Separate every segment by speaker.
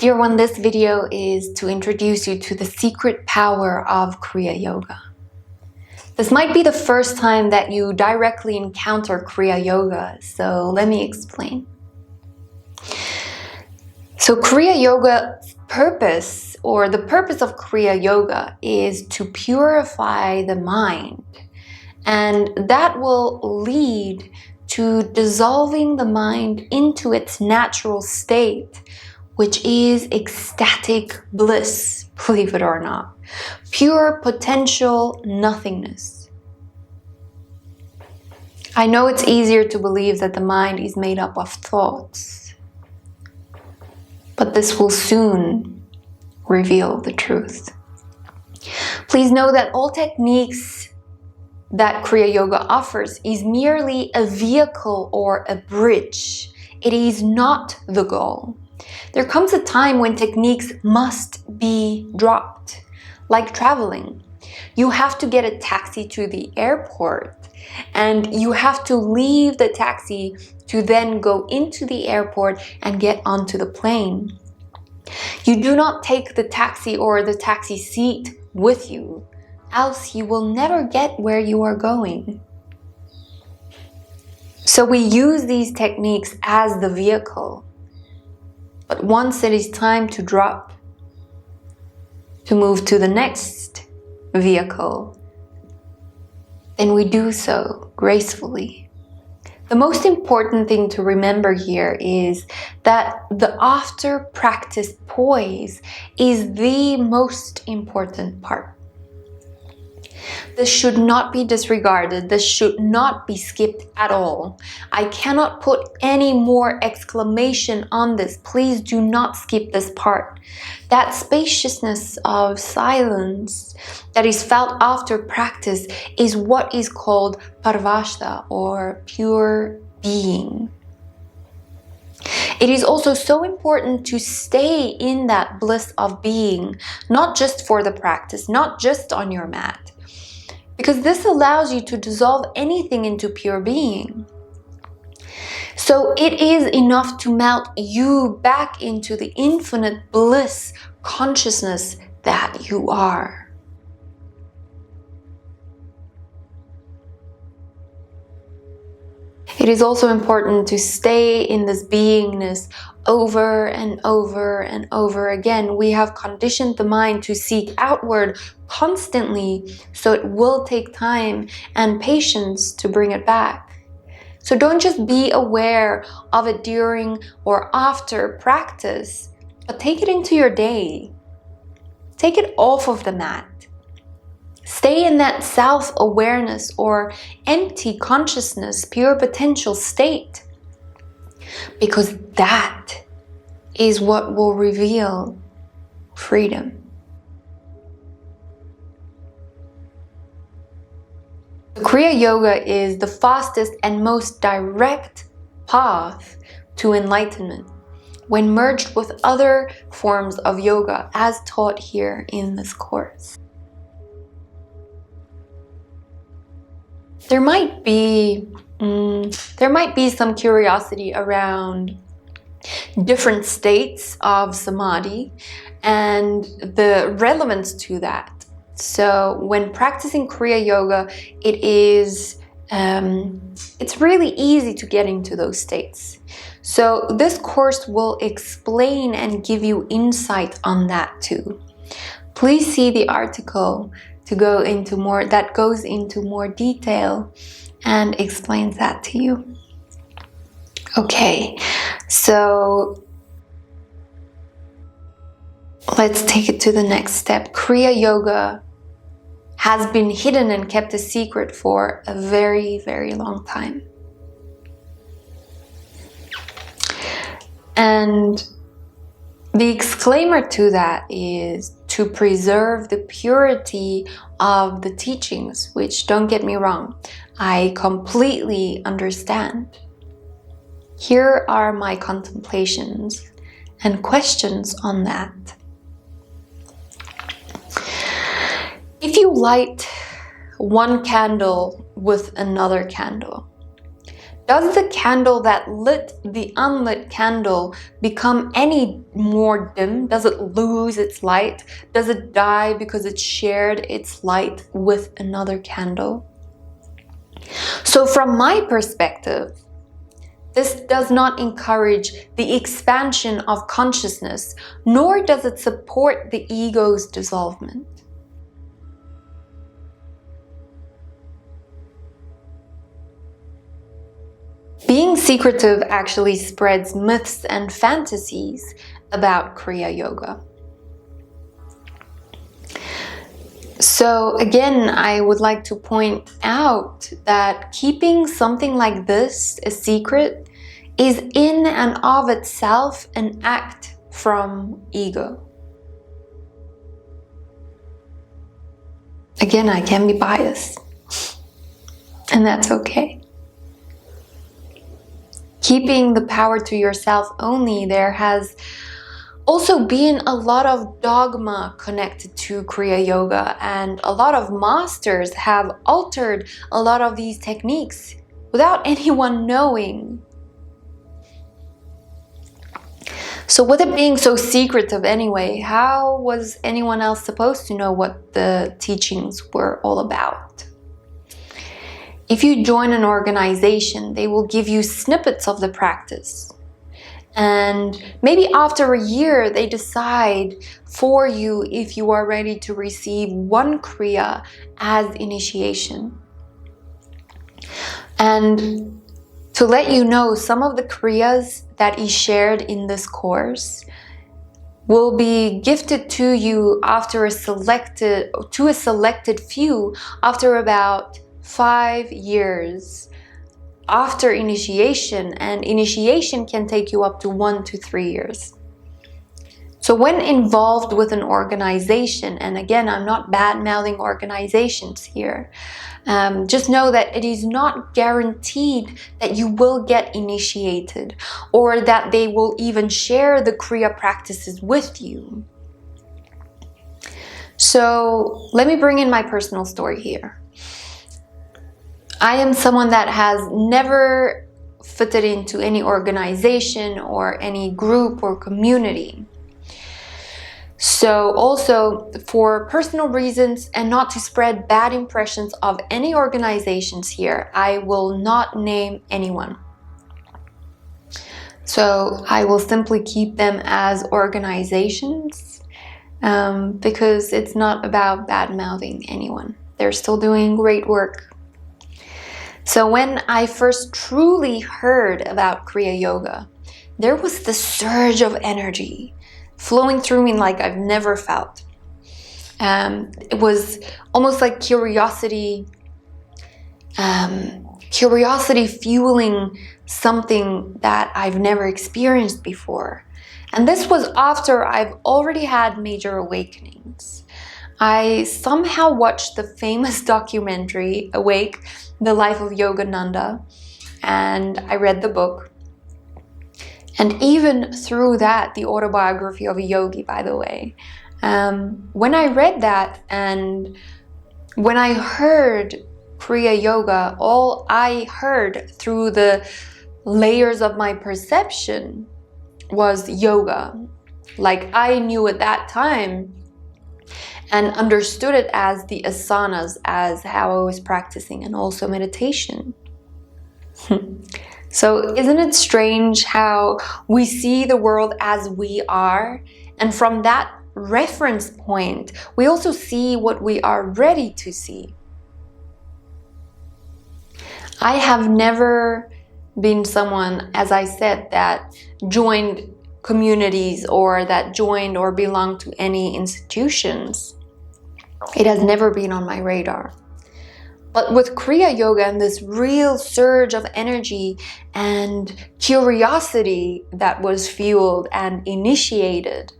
Speaker 1: Dear one, this video is to introduce you to the secret power of Kriya Yoga. This might be the first time that you directly encounter Kriya Yoga, so let me explain. So Kriya Yoga's purpose, or the purpose of Kriya Yoga, is to purify the mind, and that will lead to dissolving the mind into its natural state, which is ecstatic bliss, believe it or not. Pure potential nothingness. I know it's easier to believe that the mind is made up of thoughts, but this will soon reveal the truth. Please know that all techniques that Kriya Yoga offers is merely a vehicle or a bridge. It is not the goal. There comes a time when techniques must be dropped, like traveling. You have to get a taxi to the airport, and you have to leave the taxi to then go into the airport and get onto the plane. You do not take the taxi or the taxi seat with you, else you will never get where you are going. So we use these techniques as the vehicle. But once it is time to drop, to move to the next vehicle, then we do so gracefully. The most important thing to remember here is that the after practice poise is the most important part. This should not be disregarded. This should not be skipped at all. I cannot put any more exclamation on this. Please do not skip this part. That spaciousness of silence that is felt after practice is what is called parvashta, or pure being. It is also so important to stay in that bliss of being, not just for the practice, not just on your mat, because this allows you to dissolve anything into pure being. So it is enough to melt you back into the infinite bliss consciousness that you are. It is also important to stay in this beingness over and over and over again. We have conditioned the mind to seek outward constantly, so it will take time and patience to bring it back. So don't just be aware of it during or after practice, but take it into your day. Take it off of the mat. Stay in that self-awareness or empty consciousness, pure potential state, because that is what will reveal freedom. Kriya Yoga is the fastest and most direct path to enlightenment when merged with other forms of yoga as taught here in this course. There might be some curiosity around different states of samadhi and the relevance to that. So when practicing Kriya Yoga, it's really easy to get into those states. So this course will explain and give you insight on that too. Please see the article that goes into more detail and explains that to you. Okay, so let's take it to the next step. Kriya Yoga has been hidden and kept a secret for a very, very long time. And the exclaimer to that is to preserve the purity of the teachings, which, don't get me wrong, I completely understand. Here are my contemplations and questions on that. If you light one candle with another candle, Does the candle that lit the unlit candle become any more dim? Does it lose its light? Does it die because it shared its light with another candle? So from my perspective, this does not encourage the expansion of consciousness, nor does it support the ego's dissolvement. Being secretive actually spreads myths and fantasies about Kriya Yoga. So again, I would like to point out that keeping something like this a secret is in and of itself an act from ego. Again, I can be biased, and that's okay. Keeping the power to yourself only, there has also been a lot of dogma connected to Kriya Yoga, and a lot of masters have altered a lot of these techniques without anyone knowing. So with it being so secretive anyway, how was anyone else supposed to know what the teachings were all about? If you join an organization, they will give you snippets of the practice. And maybe after a year, they decide for you if you are ready to receive one kriya as initiation. And to let you know, some of the kriyas that is shared in this course will be gifted to you after a selected few after about 5 years after initiation, and initiation can take you up to 1 to 3 years. So when involved with an organization, and again, I'm not bad-mouthing organizations here, just know that it is not guaranteed that you will get initiated or that they will even share the Kriya practices with you. So let me bring in my personal story here. I am someone that has never fitted into any organization or any group or community. So also for personal reasons and not to spread bad impressions of any organizations here, I will not name anyone. So I will simply keep them as organizations because it's not about bad-mouthing anyone. They're still doing great work. So when I first truly heard about Kriya Yoga, there was this surge of energy flowing through me like I've never felt. It was almost like curiosity fueling something that I've never experienced before. And this was after I've already had major awakenings. I somehow watched the famous documentary, Awake, The Life of Yogananda, and I read the book. And even through that, the autobiography of a yogi, by the way, when I read that and when I heard Kriya Yoga, all I heard through the layers of my perception was yoga. Like I knew at that time and understood it as the asanas, as how I was practicing, and also meditation. So isn't it strange how we see the world as we are, and from that reference point, we also see what we are ready to see? I have never been someone, as I said, that joined communities or that joined or belonged to any institutions. It has never been on my radar. But with Kriya Yoga and this real surge of energy and curiosity that was fueled and initiated,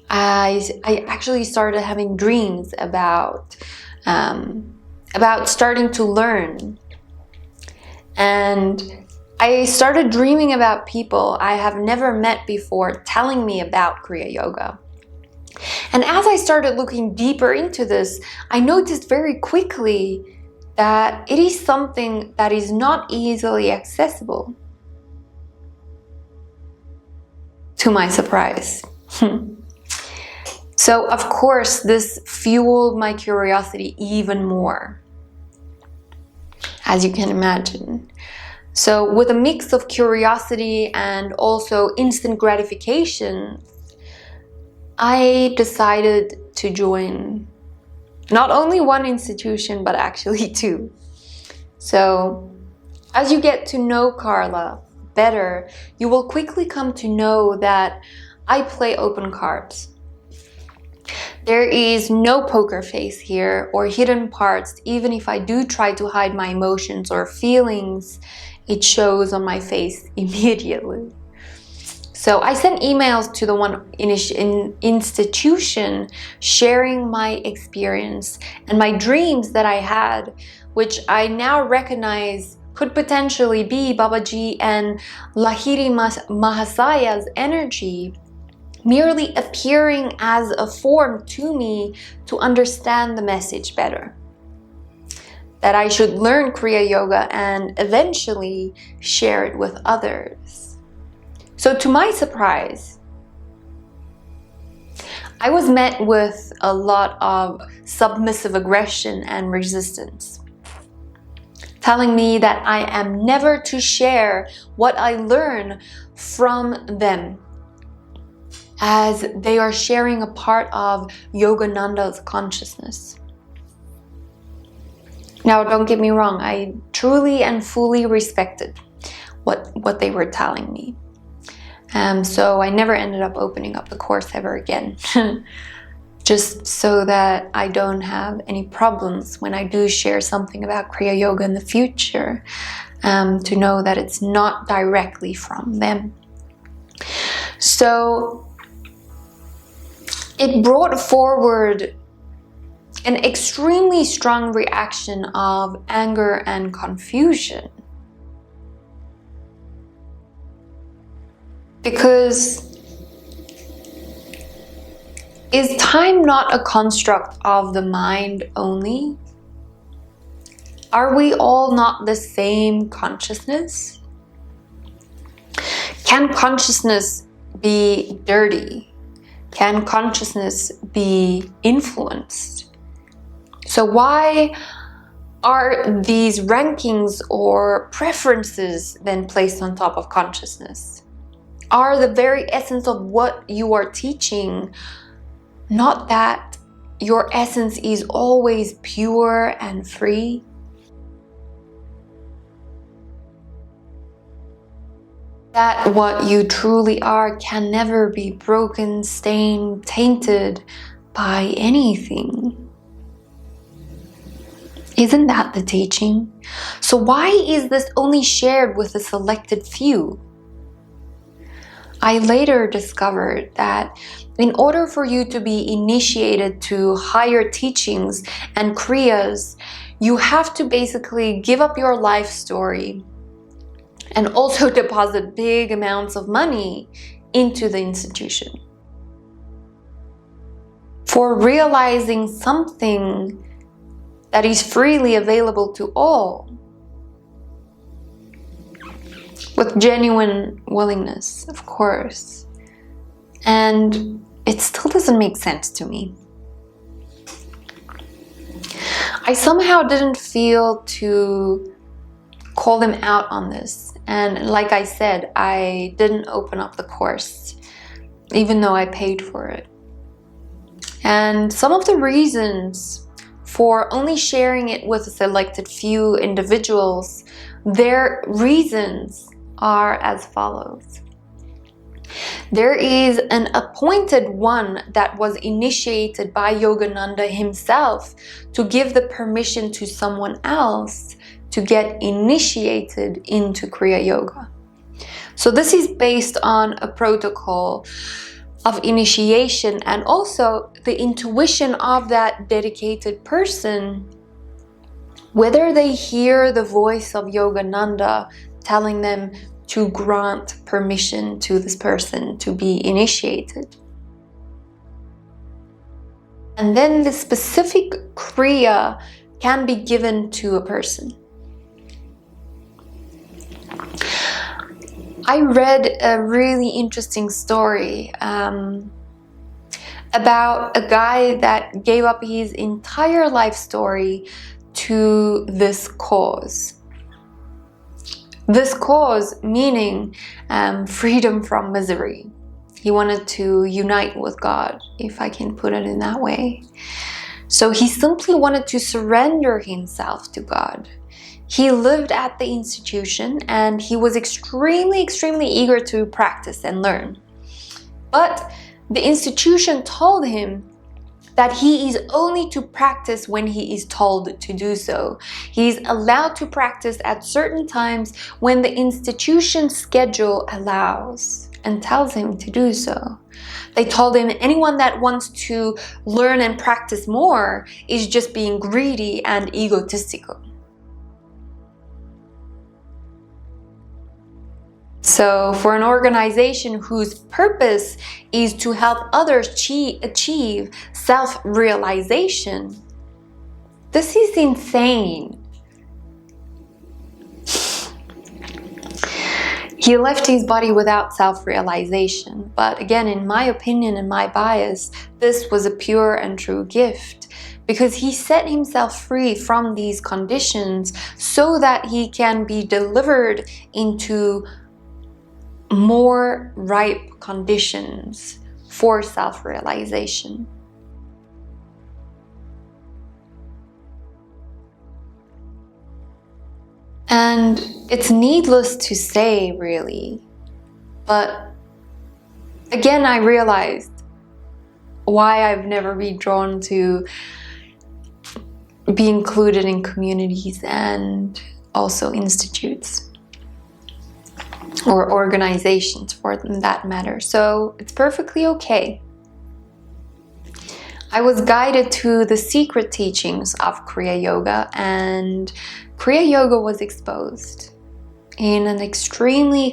Speaker 1: I actually started having dreams about starting to learn. And I started dreaming about people I have never met before telling me about Kriya Yoga. And as I started looking deeper into this, I noticed very quickly that it is something that is not easily accessible. To my surprise. So, of course, this fueled my curiosity even more, as you can imagine. So, with a mix of curiosity and also instant gratification, I decided to join not only one institution, but actually two. So, as you get to know Carla better, you will quickly come to know that I play open cards. There is no poker face here or hidden parts. Even if I do try to hide my emotions or feelings, it shows on my face immediately. So I sent emails to the one institution sharing my experience and my dreams that I had, which I now recognize could potentially be Babaji and Lahiri Mahasaya's energy merely appearing as a form to me to understand the message better. That I should learn Kriya Yoga and eventually share it with others. So to my surprise, I was met with a lot of submissive aggression and resistance, telling me that I am never to share what I learn from them, as they are sharing a part of Yogananda's consciousness. Now, don't get me wrong, I truly and fully respected what they were telling me. So I never ended up opening up the course ever again, just so that I don't have any problems when I do share something about Kriya Yoga in the future, to know that it's not directly from them. So it brought forward an extremely strong reaction of anger and confusion. Because is time not a construct of the mind only? Are we all not the same consciousness? Can consciousness be dirty? Can consciousness be influenced? So why are these rankings or preferences then placed on top of consciousness? Are the very essence of what you are teaching not that your essence is always pure and free? That what you truly are can never be broken, stained, tainted by anything. Isn't that the teaching? So why is this only shared with a selected few? I later discovered that in order for you to be initiated to higher teachings and kriyas, you have to basically give up your life story and also deposit big amounts of money into the institution for realizing something that is freely available to all with genuine willingness, of course. And it still doesn't make sense to me. I somehow didn't feel to call them out on this. And like I said, I didn't open up the course, even though I paid for it. And some of the reasons for only sharing it with a selected few individuals, their reasons are as follows. There is an appointed one that was initiated by Yogananda himself to give the permission to someone else to get initiated into Kriya Yoga. So this is based on a protocol of initiation and also the intuition of that dedicated person, whether they hear the voice of Yogananda telling them to grant permission to this person to be initiated. And then the specific kriya can be given to a person. I read a really interesting story about a guy that gave up his entire life story to this cause. This cause meaning freedom from misery. He wanted to unite with God, if I can put it in that way. So he simply wanted to surrender himself to God. He lived at the institution and he was extremely eager to practice and learn. But the institution told him that he is only to practice when he is told to do so. He's allowed to practice at certain times when the institution's schedule allows and tells him to do so. They told him anyone that wants to learn and practice more is just being greedy and egotistical. So for an organization whose purpose is to help others achieve self-realization, this is insane. He left his body without self-realization, but again, in my opinion and my bias, this was a pure and true gift, because he set himself free from these conditions so that he can be delivered into more ripe conditions for self-realization. And it's needless to say, really, but again, I realized why I've never been drawn to be included in communities and also institutes or organizations for that matter. So it's perfectly okay. I was guided to the secret teachings of Kriya Yoga, and Kriya Yoga was exposed in an extremely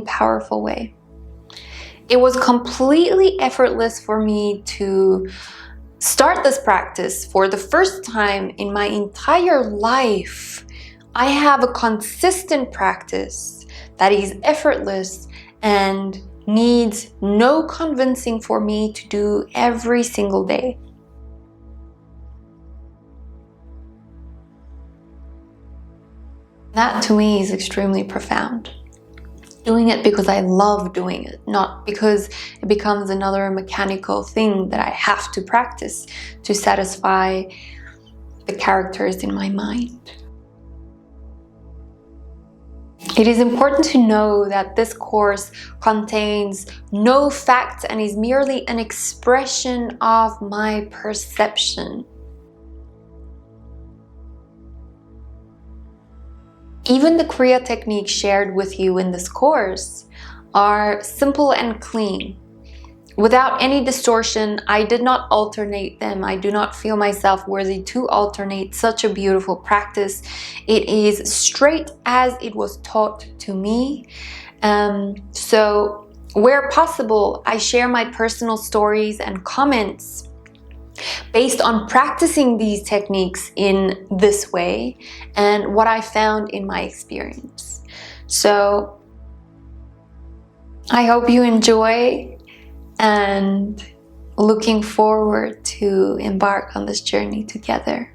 Speaker 1: powerful way. It was completely effortless for me to start this practice for the first time in my entire life. I have a consistent practice that is effortless and needs no convincing for me to do every single day. That to me is extremely profound. Doing it because I love doing it, not because it becomes another mechanical thing that I have to practice to satisfy the characters in my mind. It is important to know that this course contains no facts and is merely an expression of my perception. Even the Kriya techniques shared with you in this course are simple and clean. Without any distortion, I did not alternate them. I do not feel myself worthy to alternate such a beautiful practice. It is straight as it was taught to me. So where possible, I share my personal stories and comments based on practicing these techniques in this way and what I found in my experience. So I hope you enjoy, and looking forward to embark on this journey together.